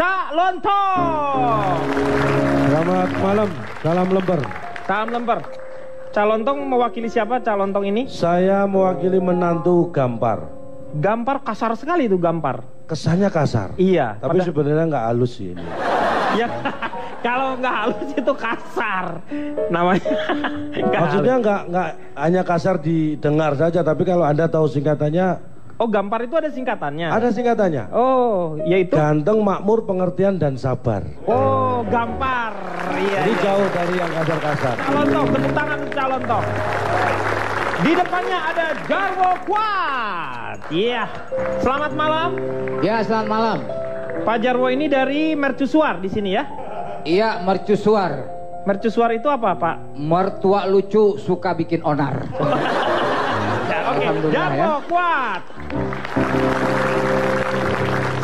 Cak Lontong. Selamat malam, salam lemper. Salam lemper. Cak Lontong mewakili siapa Cak Lontong ini? Saya mewakili menantu Gampar. Gampar kasar sekali itu Gampar. Kesannya kasar. Iya. Tapi sebenarnya nggak halus sih ini. Ya kalau nggak halus itu kasar namanya. Maksudnya nggak hanya kasar didengar saja, tapi kalau Anda tahu singkatannya. Oh, Gampar itu ada singkatannya? Ada singkatannya. Oh, yaitu? Ganteng, makmur, pengertian, dan sabar. Oh, Gampar. Iya. Jadi jauh dari yang kasar-kasar. Cak Lontong, tepuk tangan untuk Cak Lontong. Di depannya ada Jarwo Kuat. Iya. Selamat malam. Ya, selamat malam. Pak Jarwo ini dari Mercusuar di sini ya? Iya, mercusuar. Mercusuar itu apa, Pak? Mertua lucu suka bikin onar. Ya, oke. Jarwo Kuat.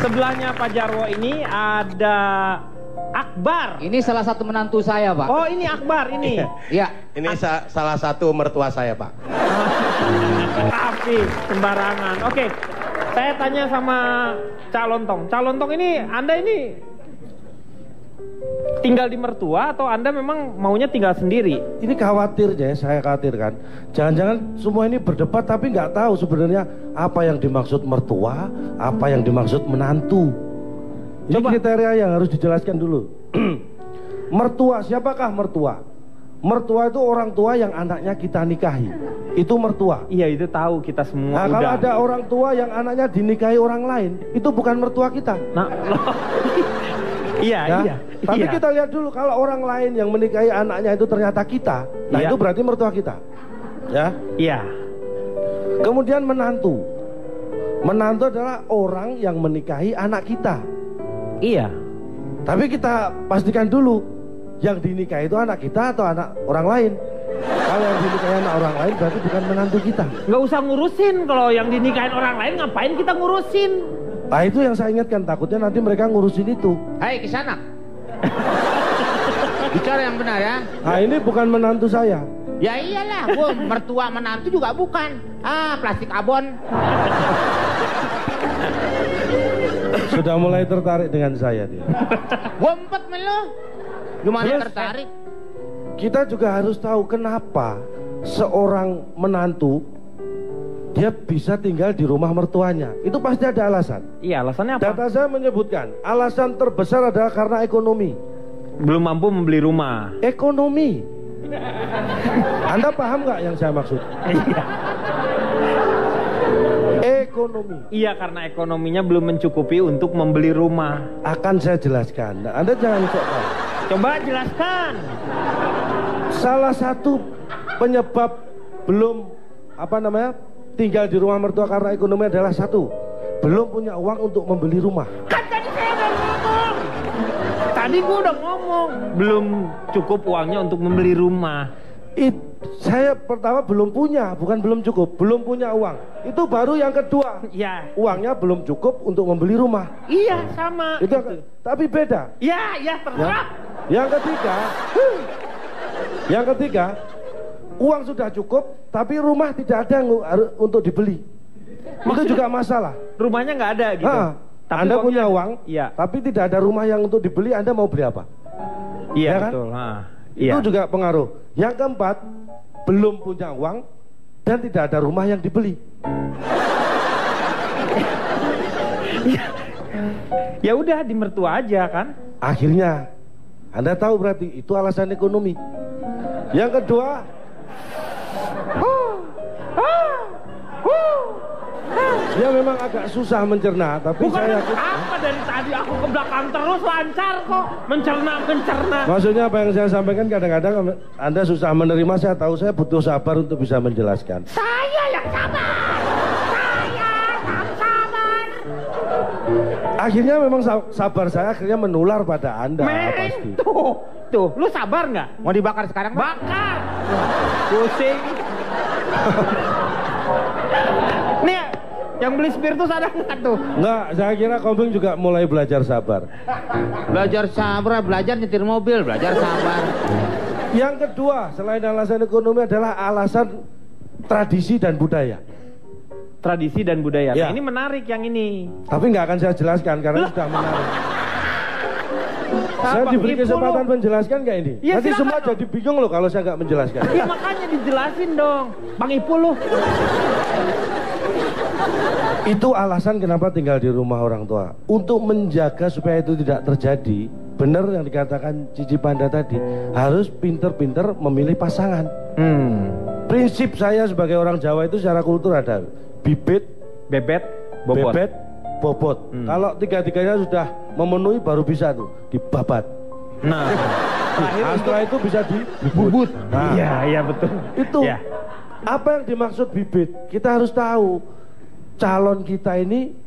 Sebelahnya Pak Jarwo ini ada Akbar. Ini salah satu menantu saya, Pak. Oh, ini Akbar ini. Iya. Ini salah satu mertua saya, Pak. Tapi sembarangan. Oke. Saya tanya sama Cak Lontong. Cak Lontong ini, Anda ini tinggal di mertua atau Anda memang maunya tinggal sendiri? Ini khawatir ya, saya khawatirkan. Jangan-jangan semua ini berdebat tapi nggak tahu sebenarnya apa yang dimaksud mertua, apa yang dimaksud menantu. Ini kriteria yang harus dijelaskan dulu. Mertua, siapakah mertua? Mertua itu orang tua yang anaknya kita nikahi. Itu mertua. Iya, itu tahu kita semua. Nah, kalau ada orang tua yang anaknya dinikahi orang lain, itu bukan mertua kita. Nah, iya, ya? iya. Tapi iya. kita lihat dulu kalau orang lain yang menikahi anaknya itu ternyata kita, nah iya. itu berarti mertua kita. Ya. Iya. Kemudian menantu. Menantu adalah orang yang menikahi anak kita. Iya. Tapi kita pastikan dulu yang dinikahi itu anak kita atau anak orang lain. Kalau yang dinikahi anak orang lain berarti bukan menantu kita. Nggak usah ngurusin, kalau yang dinikahin orang lain ngapain kita ngurusin? Nah itu yang saya ingatkan, takutnya nanti mereka ngurusin itu. Hai, Kisanak. Bicara yang benar ya. Nah ini bukan menantu saya. Ya iyalah, gua mertua menantu juga bukan. Ah, plastik abon. Sudah mulai tertarik dengan saya dia. Gua empet melu. Gimana Terus, tertarik? Kita juga harus tahu kenapa seorang menantu dia bisa tinggal di rumah mertuanya. Itu pasti ada alasan. Iya, alasannya apa? Data saya menyebutkan alasan terbesar adalah karena ekonomi. Belum mampu membeli rumah. Ekonomi. Anda paham nggak yang saya maksud? Iya. Ekonomi. Iya, karena ekonominya belum mencukupi untuk membeli rumah. Akan saya jelaskan. Anda jangan sok tahu. Coba jelaskan. Salah satu penyebab belum tinggal di rumah mertua karena ekonomi adalah satu, belum punya uang untuk membeli rumah. Kan tadi saya udah ngomong. Tadi gua udah ngomong, belum cukup uangnya untuk membeli rumah. Saya pertama belum punya, bukan belum cukup, belum punya uang. Itu baru yang kedua. Iya. Uangnya belum cukup untuk membeli rumah. Iya, sama. Itu. Tapi beda. Iya, terserah. Yang ketiga, uang sudah cukup, tapi rumah tidak ada untuk dibeli. Itu juga masalah. Rumahnya nggak ada gitu. Tapi Anda punya uang, iya. Tapi tidak ada rumah yang untuk dibeli, Anda mau beli apa? Iya, ya kan? betul. Itu juga pengaruh. Yang keempat, belum punya uang dan tidak ada rumah yang dibeli. Ya udah, di mertua aja kan. Akhirnya, Anda tahu berarti itu alasan ekonomi. Yang kedua, dia memang agak susah mencerna, tapi bukan saya yakin. apa dari tadi aku ke belakang terus lancar kok mencerna. Maksudnya apa yang saya sampaikan kadang-kadang Anda susah menerima, saya tahu, saya butuh sabar untuk bisa menjelaskan. Saya yang sabar. Akhirnya memang sabar saya akhirnya menular pada Anda. Pasti. Tuh, lu sabar nggak? Mau dibakar sekarang, Pak? Bakar. Pusing. Nih, yang beli spiritus ada nggak tuh? Nggak, saya kira Komeng juga mulai belajar sabar. Belajar sabar, belajar nyetir mobil, belajar sabar. Yang kedua, selain alasan ekonomi adalah alasan tradisi dan budaya. Tradisi dan budaya. Ya. Nah, ini menarik yang ini. Tapi nggak akan saya jelaskan karena sudah menarik. Saya diberi Ipul kesempatan lo. menjelaskan nggak ini? Ya, Nanti silakan semua dong. jadi bingung loh kalau saya nggak menjelaskan. Ya makanya dijelasin dong. Bang Ipul lu. Itu alasan kenapa tinggal di rumah orang tua. Untuk menjaga supaya itu tidak terjadi. Benar yang dikatakan Cici Panda tadi. Harus pinter-pinter memilih pasangan. Prinsip saya sebagai orang Jawa itu secara kultur ada bibit, Bebet, bobot. bebet, bobot. Kalau tiga-tiganya sudah memenuhi baru bisa tuh dibabat. Nah, Nah, setelah itu bisa dibubut. Nah, iya, iya betul. itu Ya. apa yang dimaksud bibit? Kita harus tahu calon kita ini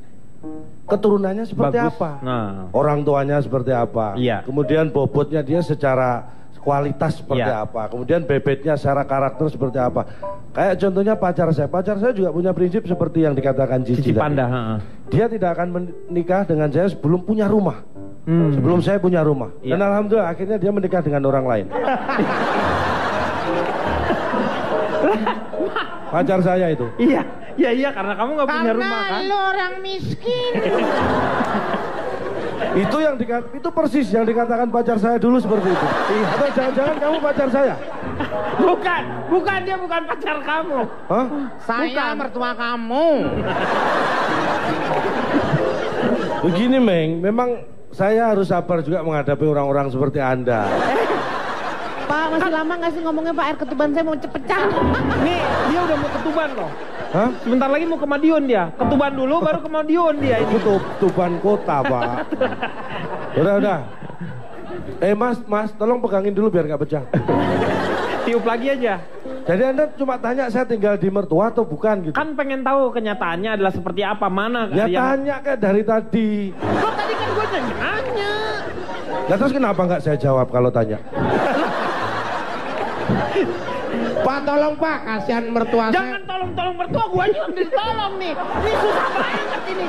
keturunannya seperti Bagus. apa, Nah. orang tuanya seperti apa, Iya. kemudian bobotnya dia secara kualitas seperti Iya. apa, kemudian bebetnya secara karakter seperti apa. Kayak contohnya pacar saya juga punya prinsip seperti yang dikatakan Cici Cici tadi. Panda. Heeh. Dia tidak akan menikah dengan saya sebelum punya rumah. Sebelum saya punya rumah. Iya. Dan alhamdulillah akhirnya dia menikah dengan orang lain. Pacar saya itu. Iya, iya karena kamu nggak punya rumah kan. Karena lo orang miskin. Itu persis yang dikatakan pacar saya dulu seperti itu. Atau jangan-jangan kamu pacar saya? Bukan dia bukan pacar kamu. Hah? Saya mertua kamu. Begini Meng, memang saya harus sabar juga menghadapi orang-orang seperti Anda. Pak, masih lama nggak sih ngomongnya Pak? Air ketuban saya mau pecah. Nih, dia udah mau ketuban loh. Hah? Sebentar lagi mau ke Madiun dia. Ketuban dulu baru ke Madiun dia ini. Itu tuban kota, Pak. Udah. Mas, tolong pegangin dulu biar nggak pecah. Tiup lagi aja. Jadi Anda cuma tanya saya tinggal di mertua atau bukan gitu? Kan pengen tahu kenyataannya adalah seperti apa, mana Ya yang... tanya kayak dari tadi. Kok tadi kan gue nanya. Nah terus kenapa nggak saya jawab kalau tanya? Pak tolong Pak, kasihan mertua saya. Jangan tolong mertua gue aja yang ditolong nih. Ini susah banget ini.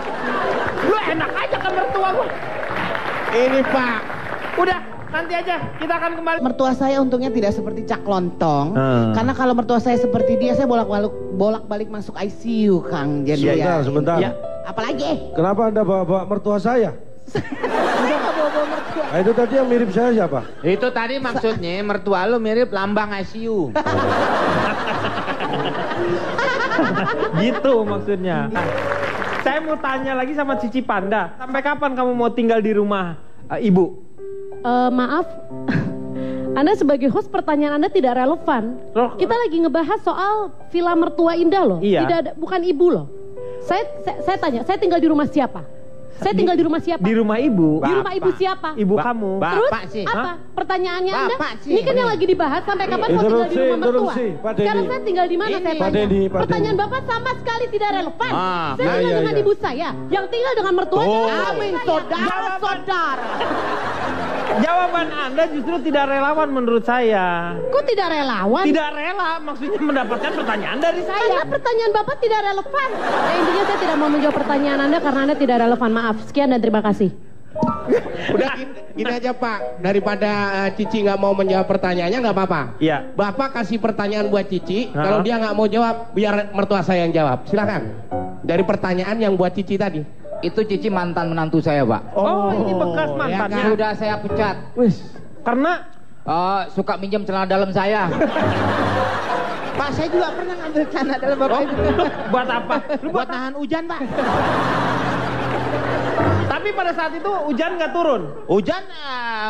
Lu enak aja ke mertua gue. Ini Pak. Udah, nanti aja kita akan kembali. Mertua saya untungnya tidak seperti Cak Lontong. Karena kalau mertua saya seperti dia, saya bolak-balik masuk ICU, Kang. Jadi Sebentar. Ya. Apalagi? Kenapa Anda bawa mertua saya? Saya nggak bawa mertua. Nah, itu tadi yang mirip saya siapa? Itu tadi maksudnya mertua lu mirip lambang ICU. Gitu maksudnya. Saya mau tanya lagi sama Cici Panda. Sampai kapan kamu mau tinggal di rumah ibu? Maaf, Anda sebagai host pertanyaan Anda tidak relevan. Loh, Kita lagi ngebahas soal Villa Mertua Indah loh. Iya. Tidak ada, bukan ibu loh. Saya tanya, saya tinggal di rumah siapa? Saya tinggal di rumah siapa? Di rumah ibu. Di rumah ibu siapa? Ibu kamu. Terus Bapak sih. apa? Pertanyaannya Bapak Anda? sih. Ini kan yang lagi dibahas sampai kapan mau tinggal di rumah mertua? Interupsi, Pak Denny. Sekarang saya tinggal di mana saya Pak tanya? Denny, Pak Pertanyaan Denny. Bapak sama sekali tidak relevan. Ah, Saya tinggal iya, dengan iya. ibu saya, yang tinggal dengan mertuanya. Amin, saudara. Jawaban Anda justru tidak relawan menurut saya. Kok tidak relawan? Tidak rela maksudnya mendapatkan pertanyaan dari Karena saya. pertanyaan Bapak tidak relevan. Ya, intinya saya tidak mau menjawab pertanyaan Anda karena Anda tidak relevan. Maaf. Sekian dan terima kasih. Udah gini aja Pak, daripada Cici nggak mau menjawab pertanyaannya nggak apa-apa. Iya. Bapak kasih pertanyaan buat Cici, Nah. kalau dia nggak mau jawab, biar mertua saya yang jawab. Silakan. Dari pertanyaan yang buat Cici tadi. Itu Cici mantan menantu saya, Pak. Oh, ini bekas ya mantannya. kan? Sudah saya pecat. Wis. Karena Suka minjem celana dalam saya. Pak, saya juga pernah ngambil celana dalam Bapak itu. buat apa? Lu Buat nahan hujan, Pak. Tapi pada saat itu hujan nggak turun. Hujan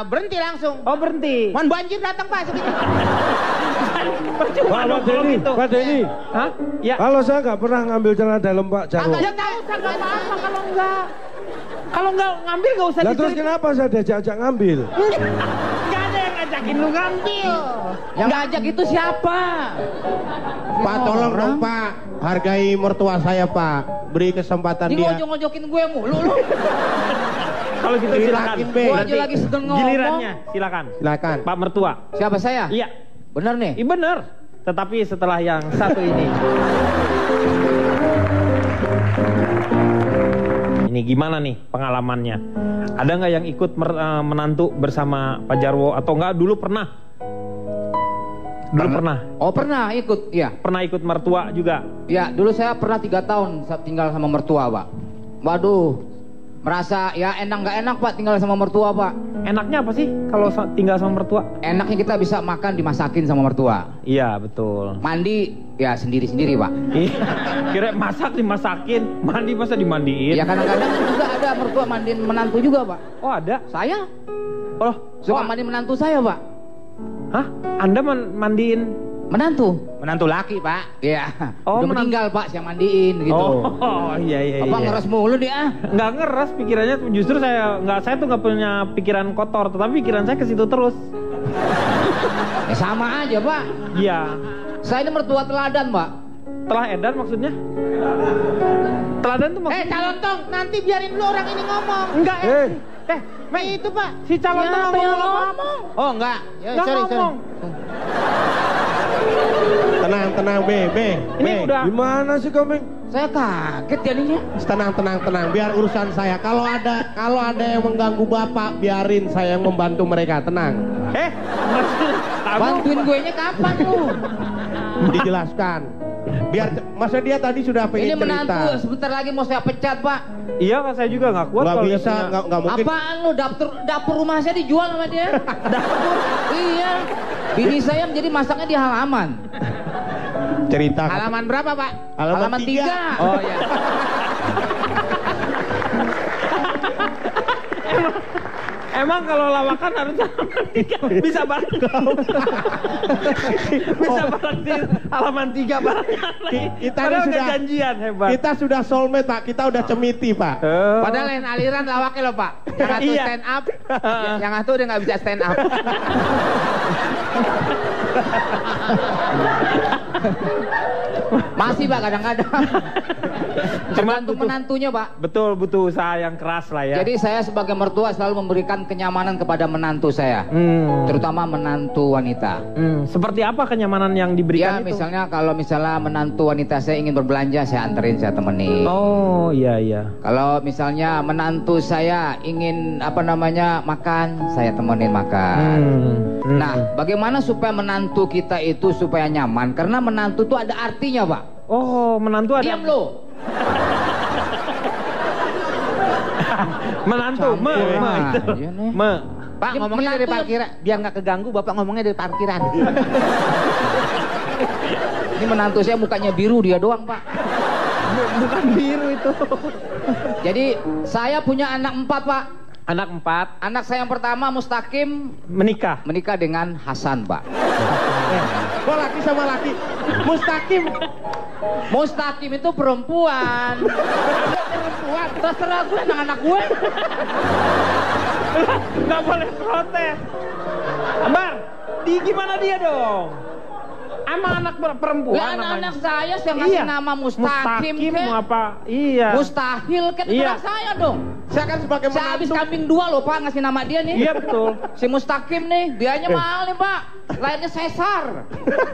berhenti langsung. Oh, berhenti. Man banjir datang, Pak, segitu. Percuma Pak dong kalau Denny, gitu. Pak Denny. Hah? Ya. Kalau saya nggak pernah ngambil celana dalam Pak Jarwo. Ya nggak usah, nggak apa-apa kalau nggak. Kalau nggak ngambil nggak usah Lah terus diceritain. kenapa saya diajak-ajak ngambil? Nggak ada yang ngajakin lu ngambil. Yang ngajak itu siapa? Pak tolong dong Pak, hargai mertua saya Pak. Beri kesempatan Ini dia. ngojok-ngojokin gue mulu lu. Kalau gitu silakan. Dilakin, Be. Gua Nanti aja lagi sedang ngomong. gilirannya silakan. Silakan. Pak mertua. Siapa saya? Iya. Bener nih. Iya bener. Tetapi setelah yang satu ini. Ini gimana nih pengalamannya? Ada nggak yang ikut menantu bersama Pak Jarwo atau enggak dulu pernah? Dulu pernah. Oh, pernah ikut, iya. Pernah ikut mertua juga. Ya, dulu saya pernah 3 tahun tinggal sama mertua, Pak. Waduh, Merasa ya enak nggak enak Pak tinggal sama mertua Pak. Enaknya apa sih kalau tinggal sama mertua? Enaknya kita bisa makan dimasakin sama mertua. Iya betul. Mandi ya sendiri-sendiri Pak. Iya. Kira masak dimasakin, mandi masa dimandiin? Ya kadang-kadang juga ada mertua mandiin menantu juga Pak. Oh ada? Saya Oh suka mandi menantu saya Pak. Hah? Anda mandiin? Menantu? Menantu laki, Pak. Iya. Oh, Udah meninggal Pak, saya mandiin gitu. Oh iya. Apa ngeres mulu dia? Nggak ngeres pikirannya, justru saya tuh nggak punya pikiran kotor, tetapi pikiran saya ke situ terus. Ya sama aja Pak. Iya. Saya ini mertua teladan Pak. Telah edan maksudnya? Teladan tuh maksudnya? calon tong, nanti biarin dulu orang ini ngomong. Enggak Itu Pak. si calon tuh Siapa yang ngomong. Oh enggak. Ya, Nggak sorry. ngomong. Tenang, B. Ini udah. Gimana sih kamu? Saya kaget jadinya. Tenang. Biar urusan saya. Kalau ada yang mengganggu Bapak, biarin saya yang membantu mereka. Tenang. Maksudnya kamu Bantuin gue nya kapan lu? Dijelaskan. Biar masa dia tadi sudah pengen Ini menantu cerita. sebentar lagi mau saya pecat Pak. Iya kan saya juga nggak kuat Nggak kalau dia bisa, punya- nggak mungkin. Apaan lu dapur rumah saya dijual sama dia? Dapur? Iya. Bini saya menjadi masaknya di halaman. Cerita. Halaman berapa Pak? Halaman 3. Oh iya. Emang kalau lawakan harus bisa bareng bisa bareng di halaman 3 bareng. Kita Padahal ini udah janjian hebat. Kita sudah soulmate, Pak. Kita udah cemiti, Pak. Padahal lain aliran lawaknya loh Pak. Yang satu Iya. stand up, yang satu udah nggak bisa stand up. Masih Pak kadang-kadang. Tergantung menantunya Pak. Betul butuh usaha yang keras lah ya. Jadi saya sebagai mertua selalu memberikan kenyamanan kepada menantu saya. Terutama menantu wanita. Seperti apa kenyamanan yang diberikan Ya itu? misalnya kalau menantu wanita saya ingin berbelanja saya anterin, saya temenin. Oh iya. Kalau misalnya menantu saya ingin makan, saya temenin makan. Nah, bagaimana supaya menantu kita itu supaya nyaman? Karena menantu itu ada artinya, Pak. Oh, menantu ada. Diam lo. Menantu, Iya nih. Pak ngomongnya dari parkiran, biar nggak keganggu. Bapak ngomongnya dari parkiran. Ini menantu saya mukanya biru dia doang, Pak. Bukan biru itu. Jadi saya punya anak 4, Pak. Anak 4 Anak saya yang pertama Mustaqim menikah. menikah dengan Hasan, Pak. Kok laki sama laki? Mustaqim. Mustaqim itu perempuan. Perempuan. Terserah gue, anak gue. Nggak boleh protes. Bar, gimana dia dong? Emang anak perempuan Lah anak-anak saya ngasih nama Mustaqim mau apa? Iya. Mustahil kan Iya. saya dong. Saya kan sebagai Saya habis menantu. kambing 2 loh Pak ngasih nama dia nih. Iya betul. Si Mustaqim nih, biayanya mahal nih Pak. Lahirnya sesar.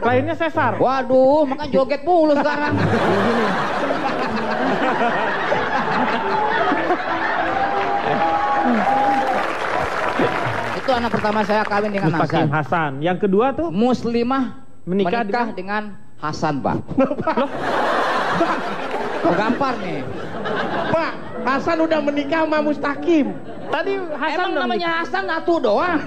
Lainnya sesar. Waduh, makan joget mulu sekarang. Itu anak pertama saya kawin dengan Mustaqim Hasan. Hasan. Yang kedua tuh Muslimah Menikah dengan Hasan, Pak. Gampar nih. Pak, Hasan udah menikah sama Mustaqim. tadi Hasan Emang udah namanya Hasan satu doang.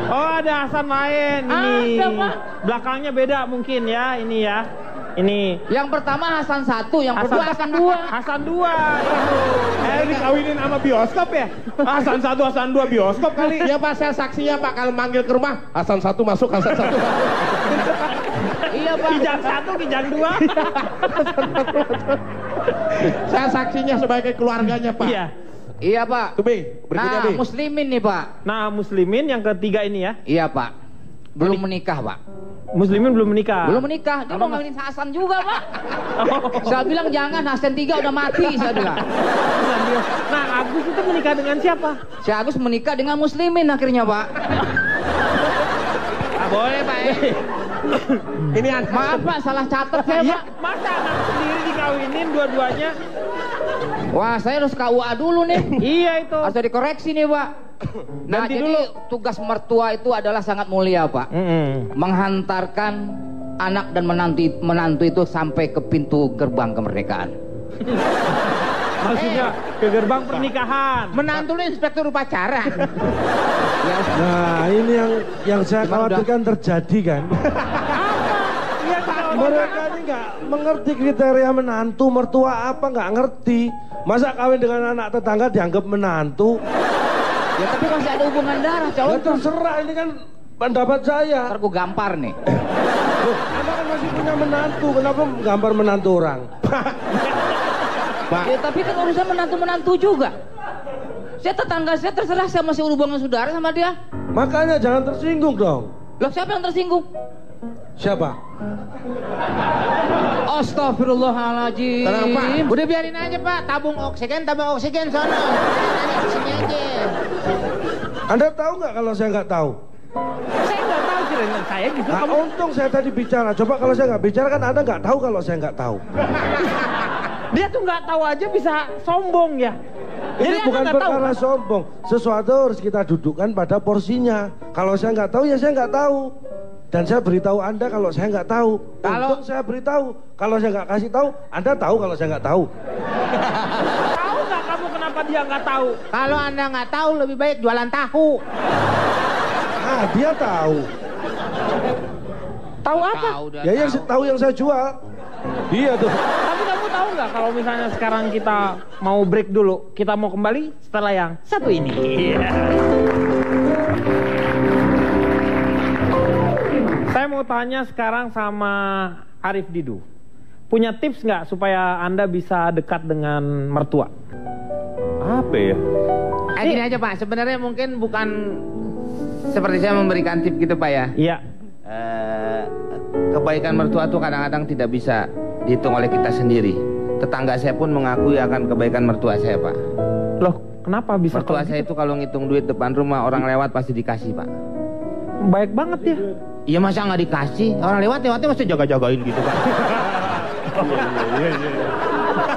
Oh ada Hasan lain ini. Ada, Pak. Belakangnya beda mungkin ya ini ya. Ini Yang pertama Hasan 1, yang kedua Hasan 2. Hasan 2 itu. Dikawinin sama bioskop ya? Hasan 1, Hasan 2 bioskop kali. Ya Pak, saya saksinya Pak, kalau manggil ke rumah Hasan 1 masuk, Hasan 1 masuk. Iya, Pak. Kijang 1, Kijang 2. Saya saksinya sebagai keluarganya Pak. Iya. Iya, Pak. Tuh B, berikutnya Nah, B. muslimin nih, Pak. Nah muslimin yang ketiga ini ya. Iya, Pak. Belum menikah, Pak. Muslimin belum menikah. Belum menikah. Dia mau ngawinin Hasan juga, Pak. Saya bilang jangan, Hasan 3 udah mati, saya bilang. Nah Agus itu menikah dengan siapa? Si Agus menikah dengan muslimin akhirnya, Pak. Boleh Pak ya. Ini Maaf, Pak, salah catat saya, Iya, Pak. masa anak sendiri dikawinin dua-duanya? Wah, saya harus KUA dulu nih. Iya itu. Harus dikoreksi nih, Pak. Nah, Ganti jadi dulu. tugas mertua itu adalah sangat mulia, Pak. Menghantarkan anak dan menantu itu sampai ke pintu gerbang kemerdekaan. Maksudnya ke gerbang pernikahan. Menantu lu inspektur upacara. Nah, ini yang saya khawatirkan terjadi kan. Mereka ini nggak mengerti kriteria menantu, mertua apa nggak ngerti. Masa kawin dengan anak tetangga dianggap menantu? Ya tapi masih ada hubungan darah, Ya calon. terserah, ini kan pendapat saya. Ntar gue gampar nih. Loh, Anda kan masih punya menantu, kenapa gambar menantu orang? Ya tapi kan urusan menantu-menantu juga. Saya tetangga saya terserah, saya masih hubungan saudara sama dia. Makanya jangan tersinggung dong. Loh siapa yang tersinggung? Siapa? Astagfirullahaladzim. Tenang Pak, udah biarin aja Pak, tabung oksigen sono. Sini aja. Anda tahu nggak kalau saya nggak tahu? Saya nggak tahu kira-kira saya juga. Nah, untung saya tadi bicara. Coba kalau saya nggak bicara kan Anda nggak tahu kalau saya nggak tahu. Dia tuh nggak tahu aja bisa sombong ya. Ini Anda bukan nggak tahu, perkara kan? sombong. Sesuatu harus kita dudukkan pada porsinya. Kalau saya nggak tahu ya saya nggak tahu. Dan saya beritahu Anda kalau saya nggak tahu. Untung saya beritahu. Kalau saya nggak kasih tahu, Anda tahu kalau saya nggak tahu. Tahu nggak kamu kenapa dia nggak tahu? Kalau Anda nggak tahu lebih baik jualan tahu. Ah, dia tahu. Tahu apa? Ya yang tahu yang saya jual. Dia tuh. Tapi kamu tahu nggak kalau misalnya sekarang kita mau break dulu, kita mau kembali setelah yang satu ini. Saya mau tanya sekarang sama Arif Didu. Punya tips nggak supaya Anda bisa dekat dengan mertua? Apa ya? Gini aja Pak, sebenarnya mungkin bukan seperti saya memberikan tip gitu Pak ya. Iya. Kebaikan mertua tuh kadang-kadang tidak bisa dihitung oleh kita sendiri. Tetangga saya pun mengakui akan kebaikan mertua saya Pak. Loh, kenapa bisa? Mertua kalau saya gitu? itu kalau ngitung duit depan rumah orang lewat pasti dikasih Pak. Baik banget ya. Iya masa nggak dikasih? Orang lewatnya mesti jaga-jagain gitu Pak.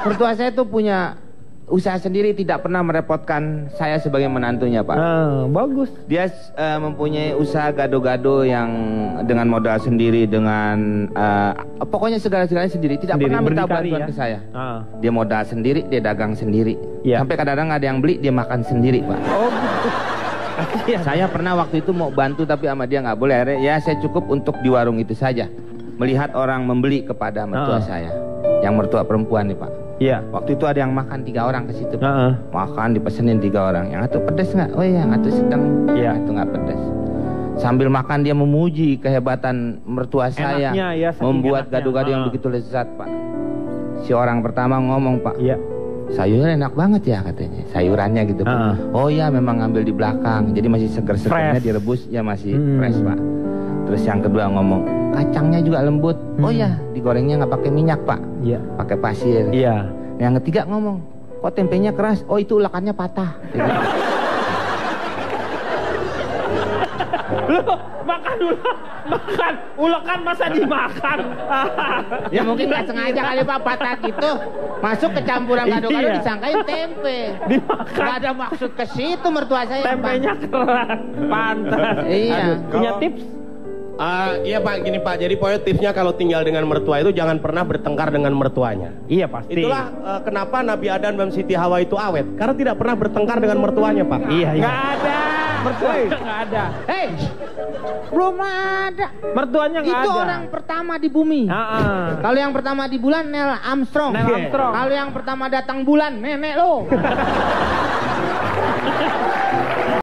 Mertua saya tuh punya usaha sendiri, tidak pernah merepotkan saya sebagai menantunya Pak. Bagus. Dia mempunyai usaha gado-gado yang dengan modal sendiri, dengan pokoknya segala-galanya sendiri, tidak Sendiri, pernah minta berdikari bantuan ya? ke saya. Ah. Dia modal sendiri, dia dagang sendiri. Ya. Sampai kadang-kadang ada yang beli, dia makan sendiri Pak. Oh gitu. Iya. Saya pernah waktu itu mau bantu tapi sama dia nggak boleh. Akhirnya, ya saya cukup untuk di warung itu saja. Melihat orang membeli kepada mertua saya, yang mertua perempuan nih Pak. Iya. Waktu itu ada yang makan 3 orang ke situ Pak. Heeh. Makan dipesenin 3 orang. Yang satu pedes nggak? Oh iya, yang satu sedang. Iya. Yang satu nggak pedes. Sambil makan dia memuji kehebatan mertua saya, Enaknya, ya, saking membuat enaknya. gado-gado yang begitu lezat Pak. Si orang pertama ngomong Pak, Iya. sayurnya enak banget ya katanya, sayurannya gitu Pak. Oh iya memang ngambil di belakang, jadi masih seger-segernya Fresh. direbus ya masih fresh Pak. Terus yang kedua ngomong, kacangnya juga lembut. Oh iya, digorengnya nggak pakai minyak Pak, Iya. pakai pasir. Iya. Yang ketiga ngomong, kok tempenya keras? Oh itu ulakannya patah. Gitu. Loh, makan dulu. Makan. Ulekan masa dimakan? Ya mungkin nggak sengaja kali Pak patah gitu. Masuk ke campuran gado-gado Iya. disangkain tempe. Dimakan. Nggak ada maksud ke situ mertua saya. Tempenya keras. Pantas. Iya. Punya tips? Iya Pak, gini Pak. Jadi pokoknya tipsnya kalau tinggal dengan mertua itu jangan pernah bertengkar dengan mertuanya. Iya pasti. Itulah kenapa Nabi Adam dan Siti Hawa itu awet. Karena tidak pernah bertengkar dengan mertuanya Pak. Iya. Nggak ada. Mertuanya nggak ada. Hei, belum ada. Mertuanya nggak ada. Itu orang pertama di bumi. Kalau yang pertama di bulan Neil Armstrong. Neil Armstrong. Kalau yang pertama datang bulan nenek lo.